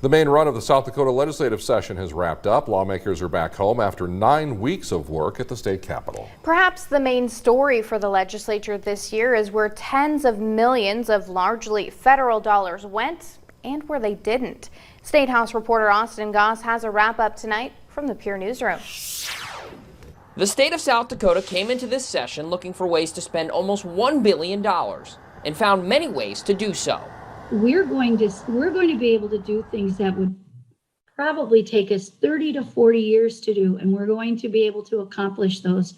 The main run of the South Dakota legislative session has wrapped up. Lawmakers are back home after 9 weeks of work at the state capitol. Perhaps the main story for the legislature this year is where tens of millions of largely federal dollars went and where they didn't. State House reporter Austin Goss has a wrap up tonight from the Pure Newsroom. The state of South Dakota came into this session looking for ways to spend almost $1 billion and found many ways to do so. We're going to be able to do things that would probably take us 30 to 40 years to do, and we're going to be able to accomplish those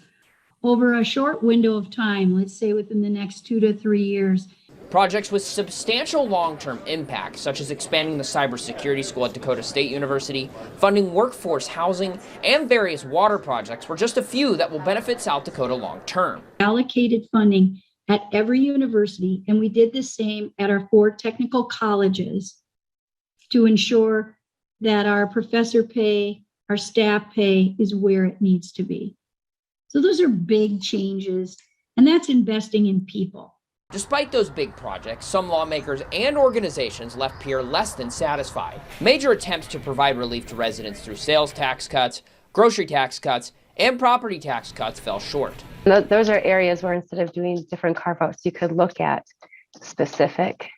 over a short window of time, let's say within the next 2 to 3 years. Projects with substantial long-term impact, such as expanding the cybersecurity school at Dakota State University, funding workforce housing, and various water projects were just a few that will benefit South Dakota long-term. Allocated funding at every university, and we did the same at our 4 technical colleges to ensure that our professor pay, our staff pay is where it needs to be. So those are big changes, and that's investing in people. Despite those big projects, some lawmakers and organizations left Pierre less than satisfied. Major attempts to provide relief to residents through sales tax cuts, grocery tax cuts, and property tax cuts fell short. Those are areas where instead of doing different carve-outs, you could look at specific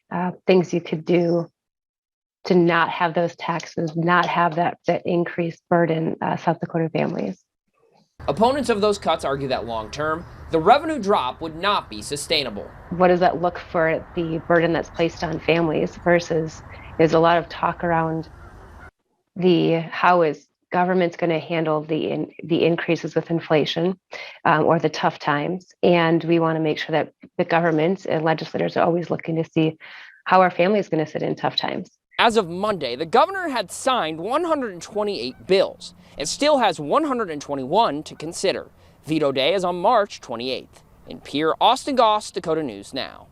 things you could do to not have those taxes, not have that increased burden South Dakota families. Opponents of those cuts argue that long-term, the revenue drop would not be sustainable. What does that look for the burden that's placed on families versus there's a lot of talk around how is government's going to handle the increases with inflation or the tough times. And we want to make sure that the government and legislators are always looking to see how our family is going to sit in tough times. As of Monday, the governor had signed 128 bills and still has 121 to consider. Veto day is on March 28th. In Pierre, Austin Goss, Dakota News Now.